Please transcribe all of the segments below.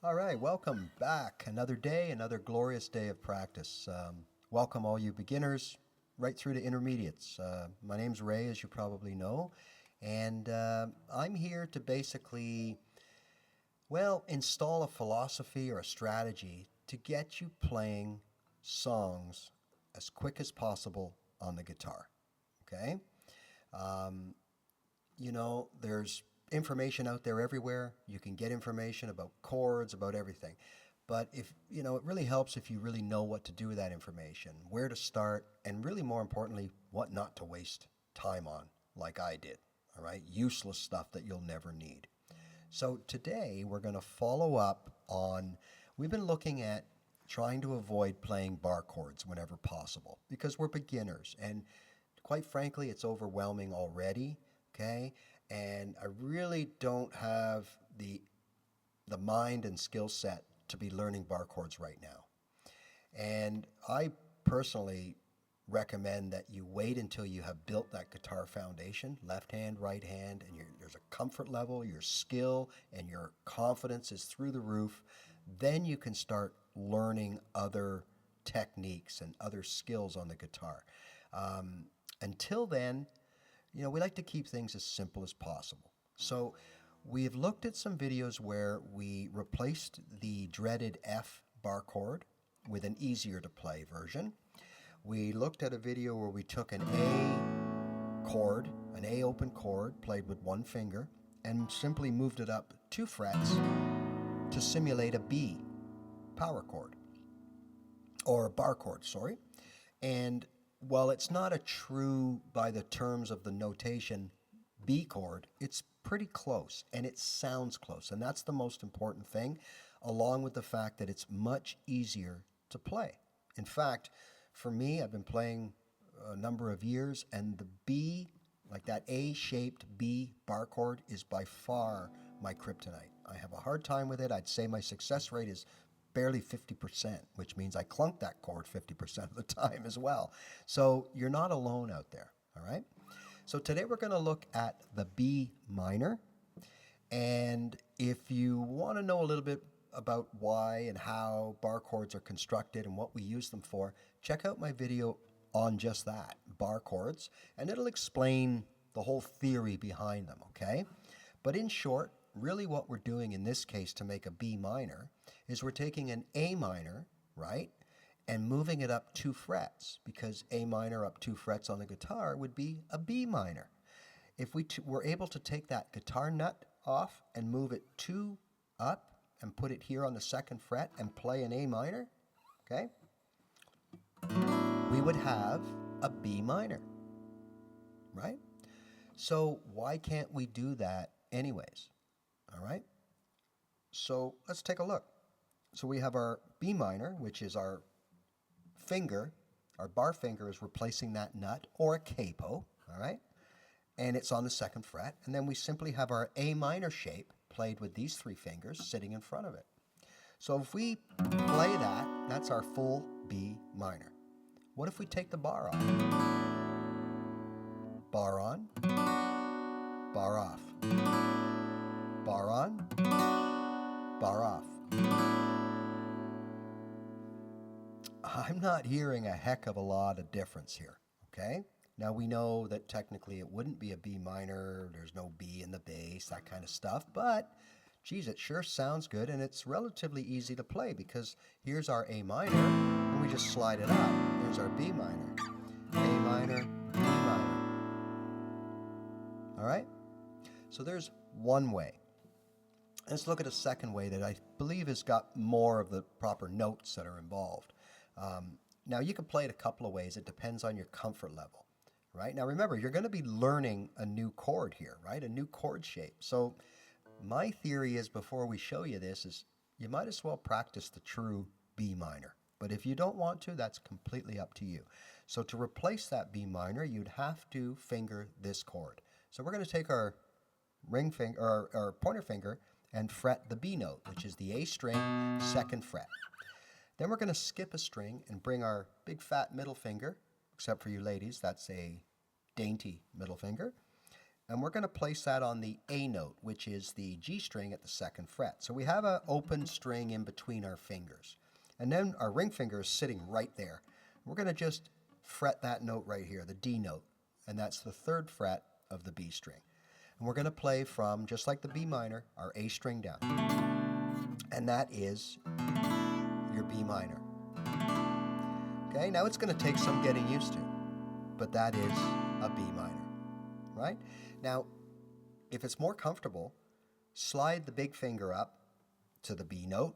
All right, welcome back. Another day, another glorious day of practice. Welcome, all you beginners, right through to intermediates. My name's Ray, as you probably know, and I'm here to basically, install a philosophy or a strategy to get you playing songs as quick as possible on the guitar. Okay? Um, there's information out there everywhere. You can get information about chords, about everything. But it really helps if you really know what to do with that information, where to start, and really more importantly, what not to waste time on, like I did. All right? Useless stuff that you'll never need. So today we're going to follow up on, we've been looking at trying to avoid playing bar chords whenever possible because we're beginners and quite frankly it's overwhelming already, okay? And I really don't have the mind and skill set to be learning bar chords right now. And I personally recommend that you wait until you have built that guitar foundation, left hand, right hand, and there's a comfort level, your skill and your confidence is through the roof. Then you can start learning other techniques and other skills on the guitar. Until then, we like to keep things as simple as possible. So we have looked at some videos where we replaced the dreaded F bar chord with an easier to play version. We looked at a video where we took an A chord, an A open chord, played with one finger, and simply moved it up 2 frets to simulate a B power chord, or bar chord, sorry. And while it's not a true, by the terms of the notation, B chord, it's pretty close, and it sounds close, and that's the most important thing, along with the fact that it's much easier to play. In fact, for me, I've been playing a number of years, and the B, like that A-shaped B bar chord, is by far my kryptonite. I have a hard time with it. I'd say my success rate is barely 50%, which means I clunk that chord 50% of the time as well. So you're not alone out there, all right? So today we're going to look at the B minor. And if you want to know a little bit about why and how bar chords are constructed and what we use them for, check out my video on just that, bar chords, and it'll explain the whole theory behind them, okay? But in short, really what we're doing in this case to make a B minor is we're taking an A minor, right, and moving it up 2 frets, because A minor up 2 frets on the guitar would be a B minor. If we were able to take that guitar nut off and move it 2 up and put it here on the 2nd fret and play an A minor, okay, we would have a B minor, right? So why can't we do that anyways? All right? So let's take a look. So we have our B minor, which is our finger. Our bar finger is replacing that nut, or a capo, all right? And it's on the 2nd fret. And then we simply have our A minor shape played with these 3 fingers sitting in front of it. So if we play that, that's our full B minor. What if we take the bar off? Bar on, bar off. Bar on, bar off. I'm not hearing a heck of a lot of difference here, okay? Now we know that technically it wouldn't be a B minor, there's no B in the bass, that kind of stuff, but geez, it sure sounds good, and it's relatively easy to play because here's our A minor, and we just slide it up. There's our B minor, A minor, B minor. All right? So there's one way. Let's look at a second way that I believe has got more of the proper notes that are involved. Now you can play it a couple of ways. It depends on your comfort level, right? Now remember, you're going to be learning a new chord here, right? A new chord shape. So my theory is, before we show you this, is you might as well practice the true B minor. But if you don't want to, that's completely up to you. So to replace that B minor, you'd have to finger this chord. So we're going to take our ring finger, or our pointer finger, and fret the B note, which is the A string, 2nd fret. Then we're going to skip a string and bring our big fat middle finger, except for you ladies, that's a dainty middle finger, and we're going to place that on the A note, which is the G string at the 2nd fret. So we have an open string in between our fingers. And then our ring finger is sitting right there. We're going to just fret that note right here, the D note, and that's the 3rd fret of the B string. And we're going to play from, just like the B minor, our A string down. And that is your B minor. Okay, now it's going to take some getting used to, but that is a B minor, right? Now, if it's more comfortable, slide the big finger up to the B note,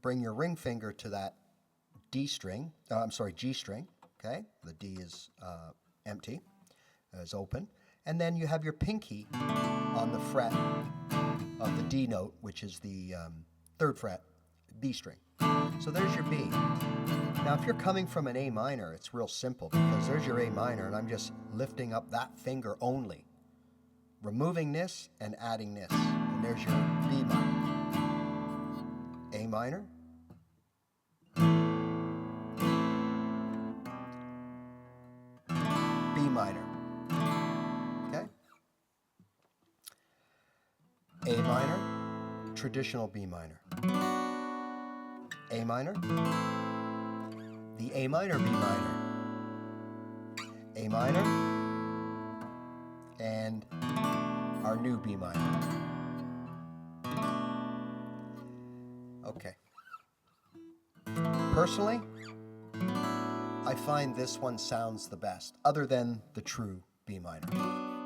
bring your ring finger to that G string, okay? The D is empty, is open. And then you have your pinky on the fret of the D note, which is the 3rd fret, B string. So there's your B. Now if you're coming from an A minor, it's real simple because there's your A minor and I'm just lifting up that finger only, removing this and adding this. And there's your B minor. A minor. B minor. Okay? A minor, traditional B minor. A minor, the A minor B minor, A minor, and our new B minor. Okay. Personally, I find this one sounds the best, other than the true B minor.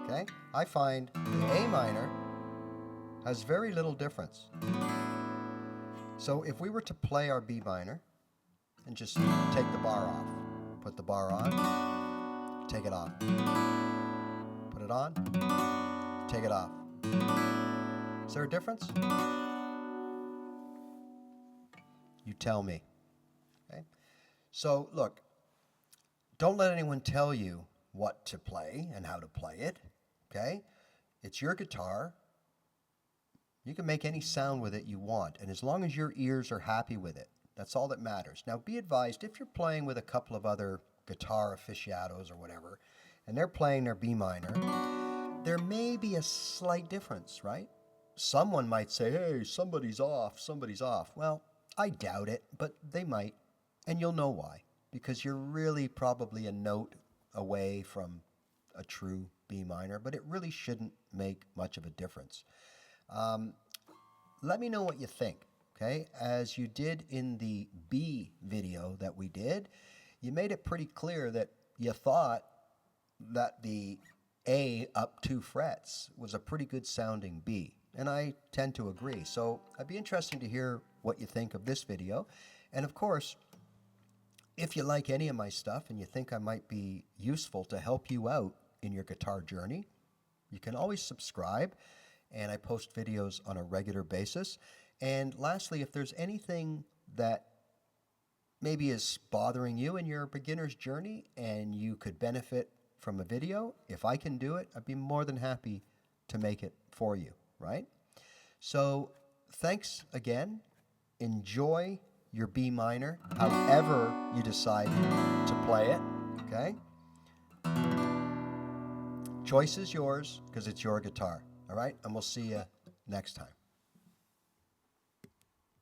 Okay? I find the A minor has very little difference. So if we were to play our B minor and just take the bar off, put the bar on, take it off, put it on, take it off. Is there a difference? You tell me. Okay? So look, don't let anyone tell you what to play and how to play it. Okay? It's your guitar. You can make any sound with it you want, and as long as your ears are happy with it, that's all that matters. Now, be advised, if you're playing with a couple of other guitar aficionados or whatever, and they're playing their B minor, there may be a slight difference, right? Someone might say, hey, somebody's off, somebody's off. Well, I doubt it, but they might, and you'll know why, because you're really probably a note away from a true B minor, but it really shouldn't make much of a difference. Let me know what you think, okay? As you did in the B video that we did, you made it pretty clear that you thought that the A up 2 frets was a pretty good sounding B, and I tend to agree. So I'd be interested to hear what you think of this video. And of course, if you like any of my stuff and you think I might be useful to help you out in your guitar journey, you can always subscribe. And I post videos on a regular basis. And lastly, if there's anything that maybe is bothering you in your beginner's journey and you could benefit from a video, if I can do it, I'd be more than happy to make it for you, right? So thanks again. Enjoy your B minor, however you decide to play it, okay? Choice is yours because it's your guitar. All right, and we'll see you next time.